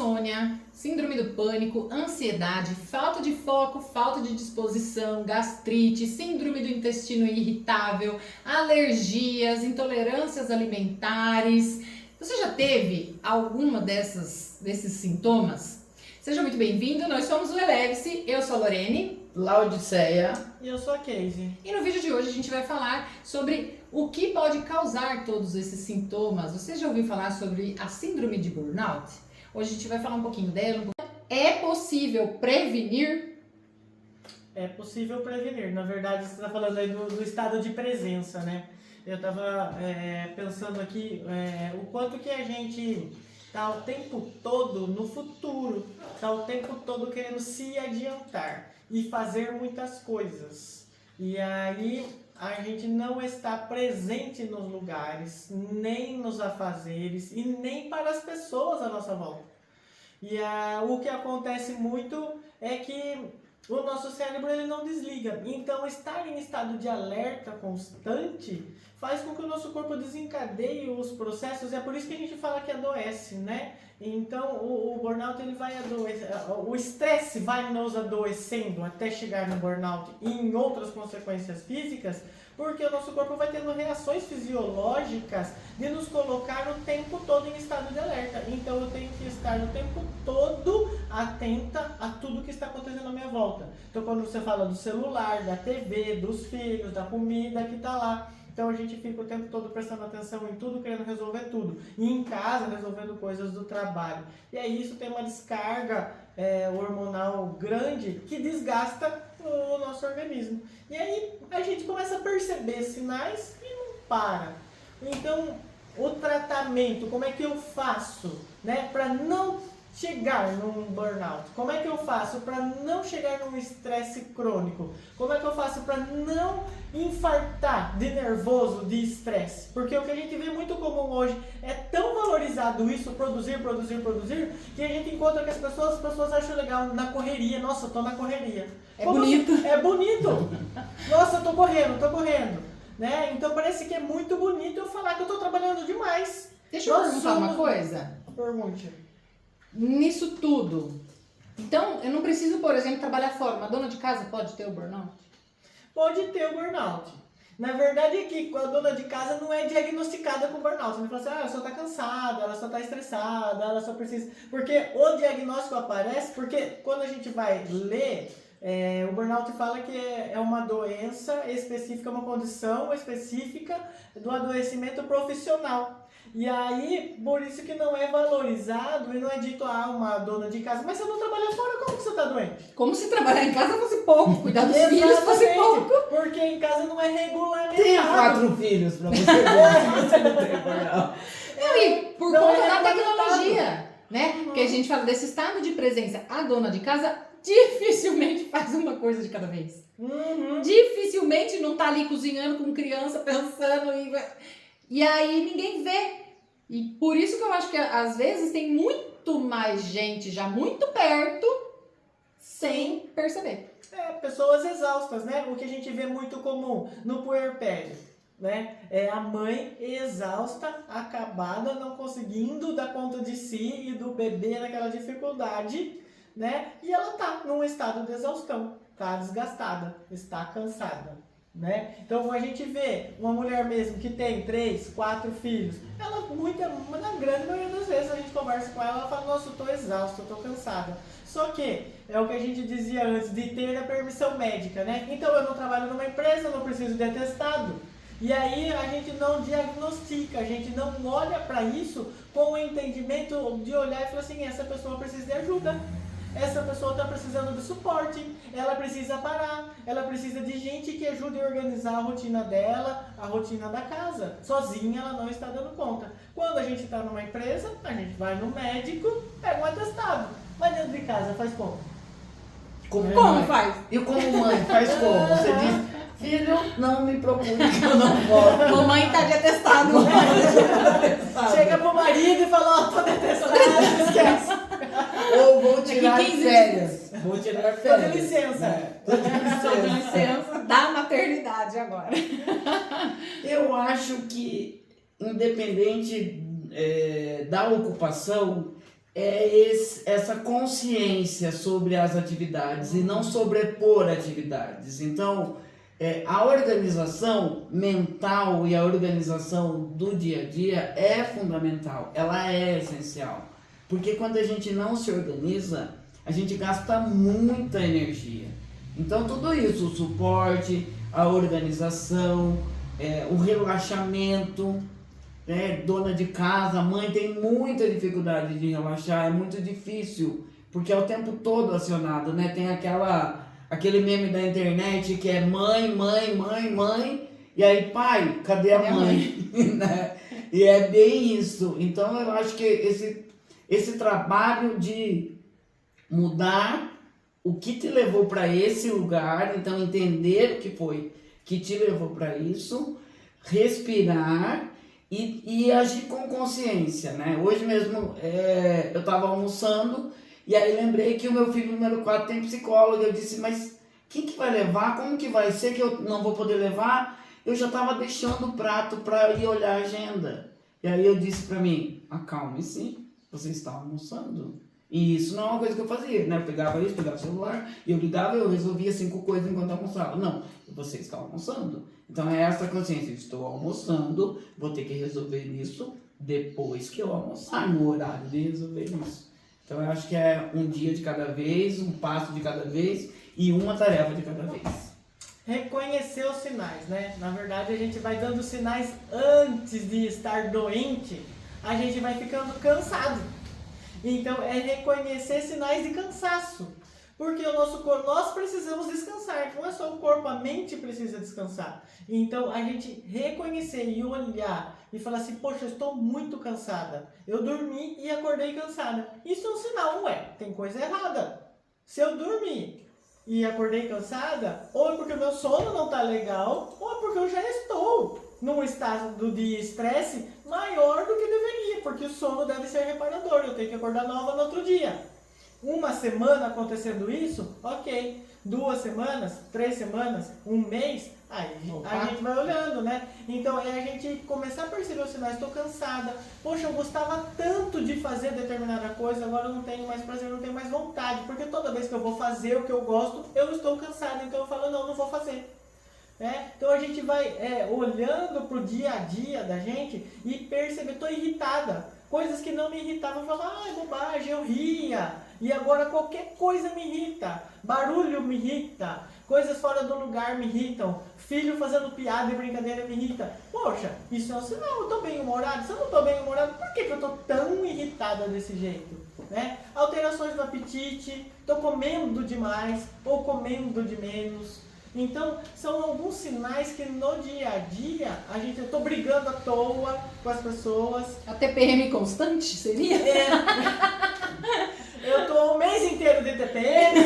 insônia, síndrome do pânico, ansiedade, falta de foco, falta de disposição, gastrite, síndrome do intestino irritável, alergias, intolerâncias alimentares. Você já teve alguma desses sintomas? Seja muito bem-vindo, nós somos o Eleve-se, eu sou a Lorene. Laodiceia. E eu sou a Casey. E no vídeo de hoje a gente vai falar sobre o que pode causar todos esses sintomas. Você já ouviu falar sobre a síndrome de burnout? Hoje a gente vai falar um pouquinho dela. É possível prevenir? É possível prevenir. Na verdade, você está falando aí do estado de presença, né? Eu estava pensando aqui o quanto que a gente está o tempo todo no futuro, está o tempo todo querendo se adiantar e fazer muitas coisas. E aí a gente não está presente nos lugares, nem nos afazeres e nem para as pessoas à nossa volta. E o que acontece muito é que o nosso cérebro ele não desliga. Então estar em estado de alerta constante faz com que o nosso corpo desencadeie os processos, e é por isso que a gente fala que adoece, né? Então o burnout ele vai adoecer, o estresse vai nos adoecendo até chegar no burnout e em outras consequências físicas, porque o nosso corpo vai tendo reações fisiológicas de nos colocar o tempo todo em estado de alerta. Então eu tenho que estar o tempo todo atenta a tudo que está acontecendo à minha volta. Então quando você fala do celular, da TV, dos filhos, da comida que está lá, então a gente fica o tempo todo prestando atenção em tudo, querendo resolver tudo. E em casa, resolvendo coisas do trabalho. E aí isso tem uma descarga hormonal grande que desgasta o nosso organismo. E aí a gente começa a perceber sinais e não para. Então, o tratamento, como é que eu faço, né, para não chegar num burnout? Como é que eu faço para não chegar num estresse crônico? Como é que eu faço para não infartar de nervoso, de estresse? Porque o que a gente vê muito comum hoje é tão valorizado isso, produzir, que a gente encontra que as pessoas acham legal na correria. Nossa, eu tô na correria. É bonito. É bonito. Nossa, eu tô correndo. Né? Então parece que é muito bonito eu falar que eu tô trabalhando demais. Deixa eu perguntar uma coisa. Pergunte. Nisso tudo, então eu não preciso, por exemplo, trabalhar fora. Uma dona de casa pode ter o burnout? Pode ter o burnout. Na verdade é que a dona de casa não é diagnosticada com burnout. Você fala assim, ela só tá cansada, ela só tá estressada, ela só precisa... Porque o diagnóstico aparece, porque quando a gente vai ler, o burnout fala que é uma doença específica, uma condição específica do adoecimento profissional. E aí, por isso que não é valorizado e não é dito, uma dona de casa, mas você não trabalha fora, como que você tá doente? Como se trabalhar em casa fosse pouco, cuidar dos filhos fosse pouco. Porque em casa não é regulamentado. Tenha 4 filhos pra você ver se você não tem burnout. E por Não conta é da regulamentado. tecnologia, né? Que a gente fala desse estado de presença. A dona de casa dificilmente faz uma coisa de cada vez. Dificilmente não tá ali cozinhando com criança, pensando e aí ninguém vê. E por isso que eu acho que às vezes tem muito mais gente já muito perto sem perceber. Pessoas exaustas, né? O que a gente vê muito comum no puerpério, né? É a mãe exausta, acabada, não conseguindo dar conta de si e do bebê naquela dificuldade, né? E ela tá num estado de exaustão, tá desgastada, está cansada, né? Então a gente vê uma mulher mesmo que tem 3, 4 filhos, ela na grande maioria das vezes a gente conversa com ela fala, nossa, eu tô exausta, eu tô cansada. Só que é o que a gente dizia antes, de ter a permissão médica, né? Então eu não trabalho numa empresa, eu não preciso de atestado. E aí a gente não diagnostica, a gente não olha para isso com o entendimento de olhar e falar assim, essa pessoa precisa de ajuda. Essa pessoa está precisando de suporte, ela precisa parar, ela precisa de gente que ajude a organizar a rotina dela, a rotina da casa. Sozinha ela não está dando conta. Quando a gente está numa empresa, a gente vai no médico, pega um atestado. Mas dentro de casa faz como? Como faz? E como mãe, faz como? Você diz, filho, não me procure que eu não volto. Mamãe tá de atestado. Chega pro marido e fala, tô de atestado, esquece. Ou vou tirar Daqui 15 férias. Vou tirar Tô férias. de licença. Tô de Tô de licença. licença da maternidade agora. Eu acho que, independente da ocupação, essa consciência sobre as atividades e não sobrepor atividades. Então, a organização mental e a organização do dia a dia é fundamental, ela é essencial. Porque quando a gente não se organiza, a gente gasta muita energia. Então tudo isso, o suporte, a organização, o relaxamento, dona de casa, mãe tem muita dificuldade de relaxar, é muito difícil, porque é o tempo todo acionado, né? Tem aquele meme da internet que é mãe, e aí pai, cadê a mãe? Né? E é bem isso. Então eu acho que esse trabalho de mudar o que te levou para esse lugar, então entender o que foi que te levou para isso, respirar e agir com consciência, né? Hoje mesmo eu estava almoçando e aí lembrei que o meu filho número 4 tem psicólogo. Eu disse, mas quem que vai levar? Como que vai ser que eu não vou poder levar? Eu já estava deixando o prato para ir olhar a agenda. E aí eu disse para mim, acalme-se, você está almoçando. E isso não é uma coisa que eu fazia, né? Eu pegava o celular, e eu ligava e eu resolvia 5 coisas enquanto eu almoçava. Não, você está almoçando. Então é essa consciência, eu estou almoçando, vou ter que resolver isso depois que eu almoçar, no horário de resolver isso. Então eu acho que é um dia de cada vez, um passo de cada vez e uma tarefa de cada vez. Reconhecer os sinais, né? Na verdade a gente vai dando sinais antes de estar doente, a gente vai ficando cansado. Então é reconhecer sinais de cansaço, porque o nosso corpo, nós precisamos descansar, não é só o corpo, a mente precisa descansar. Então a gente reconhecer e olhar e falar assim, poxa, eu estou muito cansada, eu dormi e acordei cansada. Isso é um sinal, tem coisa errada. Se eu dormi e acordei cansada, ou é porque o meu sono não está legal, ou é porque eu já estou num estado de estresse maior do que deveria, porque o sono deve ser reparador, eu tenho que acordar nova no outro dia. Uma semana acontecendo isso, ok. 2 semanas, 3 semanas, 1 mês, aí a gente vai olhando, né? Então é a gente começar a perceber os sinais, estou cansada, poxa, eu gostava tanto de fazer determinada coisa, agora eu não tenho mais prazer, não tenho mais vontade, porque toda vez que eu vou fazer o que eu gosto, eu estou cansada, então eu falo, não vou fazer. Então a gente vai olhando pro dia a dia da gente e perceber, estou irritada. Coisas que não me irritavam, eu falava, bobagem, eu ria. E agora qualquer coisa me irrita. Barulho me irrita. Coisas fora do lugar me irritam. Filho fazendo piada e brincadeira me irrita. Poxa, isso é um sinal, eu estou bem-humorado. Se eu não estou bem-humorado, por que eu estou tão irritada desse jeito? Alterações no apetite, estou comendo demais ou comendo de menos. Então, são alguns sinais que no dia a dia, eu estou brigando à toa com as pessoas. A TPM constante seria? Eu estou um mês inteiro de TPM.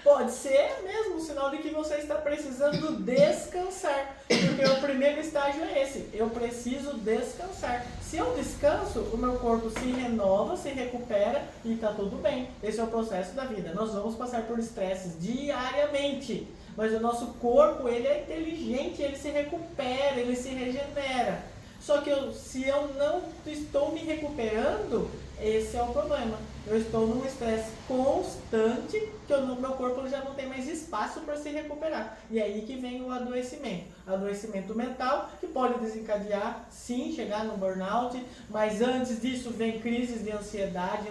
Pode ser mesmo um sinal de que você está precisando descansar. Porque o primeiro estágio é esse, eu preciso descansar. Se eu descanso, o meu corpo se renova, se recupera e está tudo bem. Esse é o processo da vida. Nós vamos passar por estresses diariamente, mas o nosso corpo ele é inteligente, ele se recupera, ele se regenera. Só que se eu não estou me recuperando, esse é o problema. Eu estou num estresse constante, que o meu corpo já não tem mais espaço para se recuperar. E é aí que vem o adoecimento. Adoecimento mental, que pode desencadear, sim, chegar no burnout, mas antes disso vem crises de ansiedade,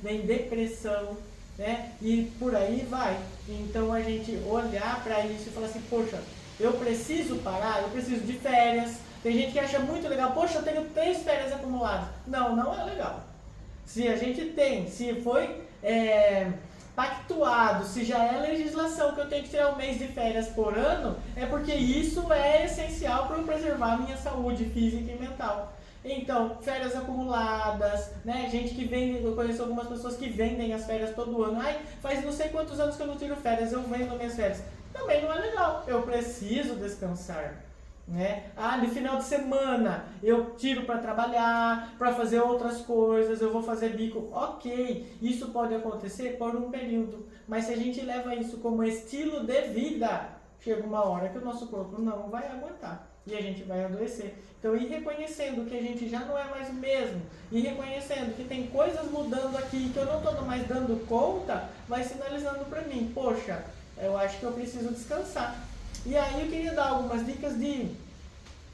vem depressão, e por aí vai. Então a gente olhar para isso e falar assim, poxa, eu preciso parar, eu preciso de férias. Tem gente que acha muito legal, poxa, eu tenho 3 férias acumuladas. Não é legal. Se a gente tem, se foi pactuado, se já é legislação que eu tenho que tirar 1 mês de férias por ano, é porque isso é essencial para eu preservar a minha saúde física e mental. Então, férias acumuladas, gente que vende, eu conheço algumas pessoas que vendem as férias todo ano. Faz não sei quantos anos que eu não tiro férias, eu vendo minhas férias. Também não é legal, eu preciso descansar. No final de semana eu tiro para trabalhar, para fazer outras coisas, eu vou fazer bico, ok, isso pode acontecer por um período, mas se a gente leva isso como estilo de vida, chega uma hora que o nosso corpo não vai aguentar. e a gente vai adoecer. Então, ir reconhecendo que a gente já não é mais o mesmo, ir reconhecendo que tem coisas mudando aqui que eu não estou mais dando conta, vai sinalizando para mim, poxa, eu acho que eu preciso descansar. E aí eu queria dar algumas dicas de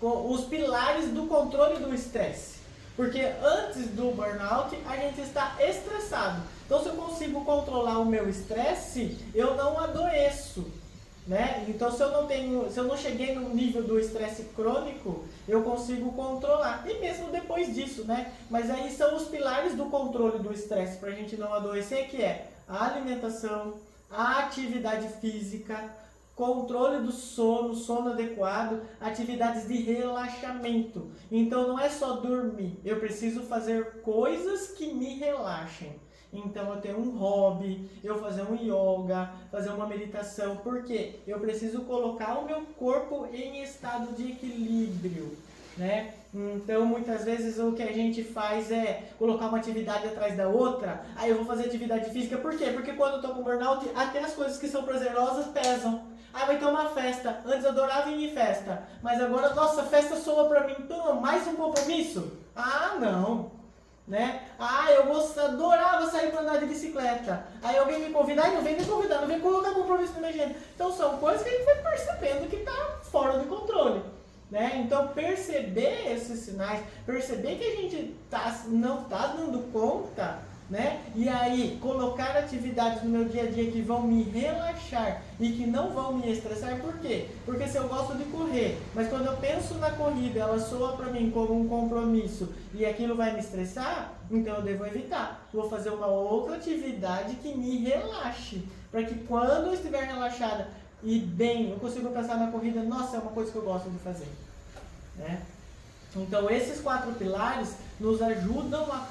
os pilares do controle do estresse. Porque antes do burnout, a gente está estressado. Então, se eu consigo controlar o meu estresse, eu não adoeço, né? Então, se eu não cheguei no nível do estresse crônico, eu consigo controlar. E mesmo depois disso, né? Mas aí são os pilares do controle do estresse para a gente não adoecer, que é a alimentação, a atividade física, controle do sono, sono adequado, atividades de relaxamento. Então não é só dormir, eu preciso fazer coisas que me relaxem. Então eu tenho um hobby, eu fazer um yoga, fazer uma meditação, porque eu preciso colocar o meu corpo em estado de equilíbrio, né? Então muitas vezes o que a gente faz é colocar uma atividade atrás da outra. Aí eu vou fazer atividade física, por quê? Porque quando eu tô com burnout, até as coisas que são prazerosas pesam. Ah, vai ter uma festa. Antes eu adorava ir em festa, mas agora, nossa, festa soa pra mim. Então, mais um compromisso? Ah, não. Né? Ah, eu adorava sair pra andar de bicicleta. Aí alguém me convida, não vem me convidar, não vem colocar compromisso na minha agenda. Então são coisas que a gente vai percebendo que tá fora do controle. Né? Então perceber esses sinais, perceber que a gente não tá dando conta, né? E aí colocar atividades no meu dia a dia que vão me relaxar e que não vão me estressar. Por quê? Porque se eu gosto de correr, mas quando eu penso na corrida, ela soa para mim como um compromisso e aquilo vai me estressar, então eu devo evitar. Vou fazer uma outra atividade que me relaxe, para que quando eu estiver relaxada e bem, eu consigo pensar na corrida, nossa, é uma coisa que eu gosto de fazer, né? Então esses 4 pilares nos ajudam a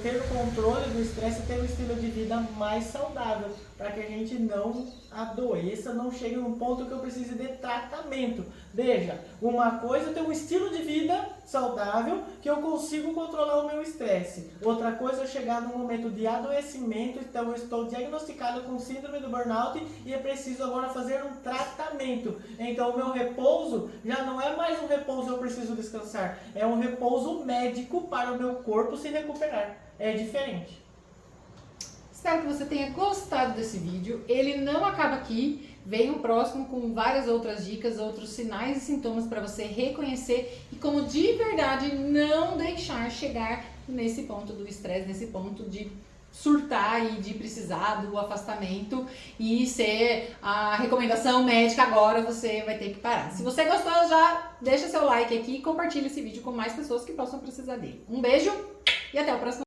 ter o controle do estresse e ter um estilo de vida mais saudável, para que a gente não adoeça, não chegue num ponto que eu precise de tratamento. Veja, uma coisa é ter um estilo de vida saudável que eu consigo controlar o meu estresse. Outra coisa é chegar num momento de adoecimento, então eu estou diagnosticado com síndrome do burnout e é preciso agora fazer um tratamento. Então o meu repouso já não é mais um repouso eu preciso descansar, é um repouso médico para o meu corpo se recuperar. É diferente. Espero que você tenha gostado desse vídeo. Ele não acaba aqui. Vem o próximo com várias outras dicas, outros sinais e sintomas para você reconhecer e como de verdade não deixar chegar nesse ponto do estresse, nesse ponto de surtar e de precisar do afastamento e ser a recomendação médica. Agora você vai ter que parar. Se você gostou, já deixa seu like aqui e compartilha esse vídeo com mais pessoas que possam precisar dele. Um beijo e até o próximo.